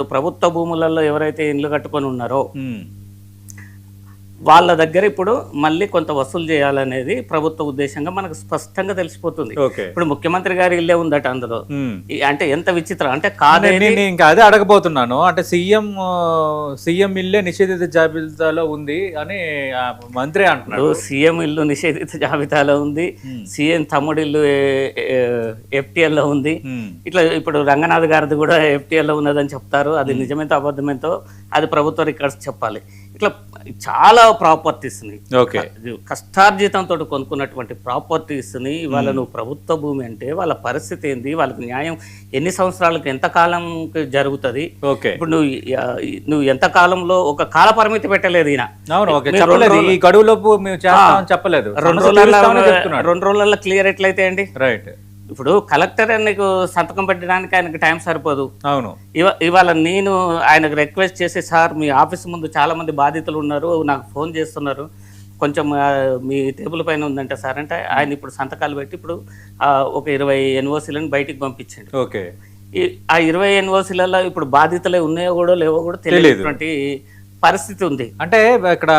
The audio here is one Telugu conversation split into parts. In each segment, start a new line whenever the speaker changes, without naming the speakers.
ప్రభుత్వ భూములలో ఎవరైతే ఇండ్లు కట్టుకొని ఉన్నారో
హ్మ్.
వాళ్ళ దగ్గర ఇప్పుడు మళ్ళీ కొంత వసూలు చేయాలనేది ప్రభుత్వ ఉద్దేశంగా మనకు స్పష్టంగా తెలిసిపోతుంది.
ఓకే.
ఇప్పుడు ముఖ్యమంత్రి గారి ఇల్లే ఉందట అందులో.
హ్మ్.
అంటే ఎంత విచిత్రం అంటే కాదేది
నేను ఇంకా అదే అడగబోతున్నాను. అంటే సీఎం ఇల్లే నిషేధిత జాబితాలో ఉంది అని మంత్రి అంటున్నాడు.
సీఎం ఇల్లు నిషేధిత జాబితాలో ఉంది, సీఎం తమ్ముడి ఇల్లు ఎఫ్టీఎల్ లో ఉంది.
హ్మ్.
ఇట్లా ఇప్పుడు రంగనాథ్ గారిది కూడా ఎఫ్టీఎల్ లో ఉన్నదని చెప్తారు. అది నిజమేంతో అబద్ధమేంతో అది ప్రభుత్వ రికార్డ్స్ చెప్పాలి. ఇట్లా చాలా ప్రాపర్టీస్ని
ఓకే.
కష్టార్జితంతో కొనుక్కున్నటువంటి ప్రాపర్టీస్ని వాళ్ళ నువ్వు ప్రభుత్వ భూమి అంటే వాళ్ళ పరిస్థితి ఏంది, వాళ్ళకి న్యాయం ఎన్ని సంవత్సరాలకు ఎంత కాలంకి జరుగుతుంది.
ఓకే.
ఇప్పుడు నువ్వు ఎంత కాలంలో ఒక కాల పరిమితి పెట్టలేదు ఈయన.
అవును. ఓకే. చెప్పలేదు ఈ గడువులోపు మేము చేస్తామని చెప్పలేదు.
2 రోజులలో క్లియర్ ఎట్లయితే అండి.
రైట్.
ఇప్పుడు కలెక్టర్ నీకు సంతకం పెట్టడానికి ఆయనకు టైం సరిపోదు.
అవును.
ఇవాళ నేను ఆయనకు రిక్వెస్ట్ చేసి, సార్ మీ ఆఫీస్ ముందు చాలా మంది బాధితులు ఉన్నారు, నాకు ఫోన్ చేస్తున్నారు, కొంచెం మీ టేబుల్ పైన ఉందంటే సార్ అంటే ఆయన ఇప్పుడు సంతకాలు పెట్టి ఇప్పుడు ఒక 20 ఎన్ఓసీలను బయటికి పంపించండి.
ఓకే.
ఆ 20 ఎన్ఓసీలలో ఇప్పుడు బాధితులే ఉన్నాయో కూడా లేవో కూడా తెలియనటువంటి పరిస్థితి ఉంది.
అంటే ఇక్కడ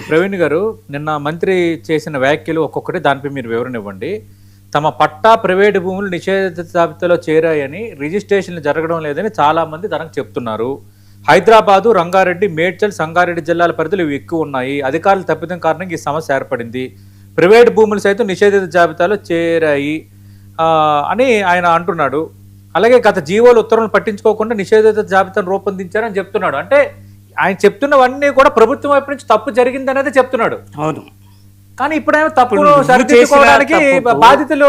ప్రవీణ్ గారు నిన్న మంత్రి చేసిన వ్యాఖ్యలు ఒక్కొక్కటి దానిపై మీరు వివరణ ఇవ్వండి. తమ పట్టా ప్రైవేటు భూములు నిషేధిత జాబితాలో చేరాయని, రిజిస్ట్రేషన్లు జరగడం లేదని చాలా మంది తనకు చెప్తున్నారు. హైదరాబాదు, రంగారెడ్డి, మేడ్చల్, సంగారెడ్డి జిల్లాల పరిధిలో ఇవి ఎక్కువ ఉన్నాయి. అధికారులు తప్పిదం కారణంగా ఈ సమస్య ఏర్పడింది. ప్రైవేటు భూములు సైతం నిషేధిత జాబితాలో చేరాయి అని ఆయన అంటున్నాడు. అలాగే గత జీవోలు ఉత్తర్వులు పట్టించుకోకుండా నిషేధిత జాబితాను రూపొందించారని చెప్తున్నాడు. అంటే ఆయన చెప్తున్నవన్నీ కూడా ప్రభుత్వం వైపు నుంచి తప్పు జరిగింది అనేది చెప్తున్నాడు.
అవును.
కానీ ఇప్పుడేమో తప్పును సరిదిద్దుకోవడానికి బాధితులు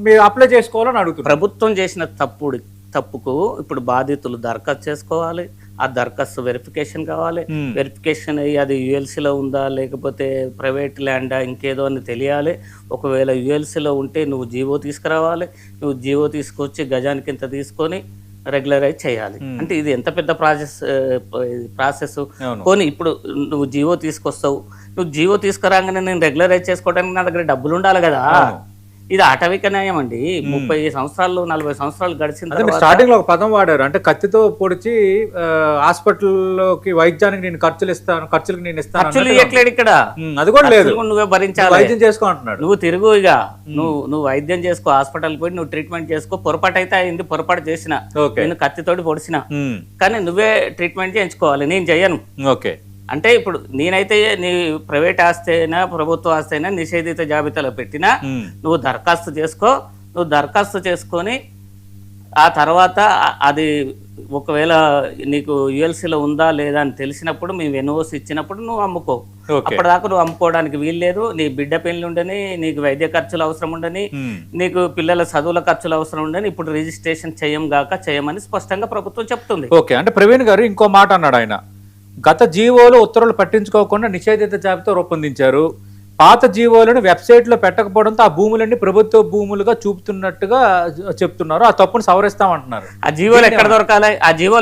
మీరు అప్లై చేసుకోవాలని అడుగుతున్నారు.
ప్రభుత్వం చేసిన తప్పుకు ఇప్పుడు బాధితులు దరఖాస్తు చేసుకోవాలి. ఆ దరఖాస్తు వెరిఫికేషన్ కావాలి. వెరిఫికేషన్ అయ్యి అది యుఎల్సీలో ఉందా లేకపోతే ప్రైవేట్ ల్యాండా ఇంకేదో అని తెలియాలి. ఒకవేళ యుఎల్సీలో ఉంటే నువ్వు జీవో తీసుకురావాలి. నువ్వు జీవో తీసుకొచ్చి గజానికి ఇంత తీసుకొని రెగ్యులరైజ్ చేయాలి. అంటే ఇది ఎంత పెద్ద ప్రాసెస్. పోనీ ఇప్పుడు నువ్వు జీవో తీసుకొస్తావు, నువ్వు జీవో తీసుకురాగానే నేను రెగ్యులరైజ్ చేసుకోవడానికి నా దగ్గర డబ్బులు ఉండాలి కదా. ఇది ఆటవిక న్యాయం అండి. 30 సంవత్సరాలు 40 సంవత్సరాలు గడిచిన
స్టార్టింగ్ లో ఒక పదం వాడారు. అంటే కత్తితో పొడిచి హాస్పిటల్లోకి వైద్యానికి నేను ఖర్చులకు నేను ఇస్తాను.
ఖర్చులు ఇవ్వట్లేడు ఇక్కడ.
అది కూడా లేదు.
నువ్వే భరించాలి.
వైద్యం చేసుకో అంటున్నాడు.
నువ్వు తిరుగు ఇక నువ్వు వైద్యం చేసుకో, హాస్పిటల్ పోయి నువ్వు ట్రీట్మెంట్ చేసుకో. పొరపాటు అయితే అయింది, పొరపాటు చేసిన, నేను కత్తితోటి పొడిచిన, కానీ నువ్వే ట్రీట్మెంట్ చేయించుకోవాలి. నేను చెయ్యను.
ఓకే.
అంటే ఇప్పుడు నేనైతే నీ ప్రైవేట్ ఆస్తి అయినా ప్రభుత్వ ఆస్తి అయినా నిషేధిత జాబితాలో పెట్టినా నువ్వు దరఖాస్తు చేసుకో. నువ్వు దరఖాస్తు చేసుకొని ఆ తర్వాత అది ఒకవేళ నీకు యుఎల్సీలో ఉందా లేదా అని తెలిసినప్పుడు మేము ఎన్ఓసి ఇచ్చినప్పుడు నువ్వు అమ్ముకో. అప్పటిదాకా నువ్వు అమ్ముకోవడానికి వీల్లేదు. నీ బిడ్డ పెళ్లి ఉండని, నీకు వైద్య ఖర్చులు అవసరం ఉండని, నీకు పిల్లల చదువుల ఖర్చులు అవసరం ఉండని ఇప్పుడు రిజిస్ట్రేషన్ చేయమని స్పష్టంగా ప్రభుత్వం చెప్తుంది.
ఓకే. అంటే ప్రవీణ్ గారు ఇంకో మాట అన్నాడు ఆయన. గత జీవోలు ఉత్తర్వులు పట్టించుకోకుండా నిషేధిత జాబితా రూపొందించారు. పాత జీవోలను వెబ్సైట్లో పెట్టకపోవడంతో ఆ భూములన్నీ ప్రభుత్వ భూములుగా చూపుతున్నట్టుగా చెప్తున్నారు. ఆ తప్పును సవరిస్తామంటున్నారు.
ఆ జీవోలు ఎక్కడ దొరకాలి? ఆ జీవోలు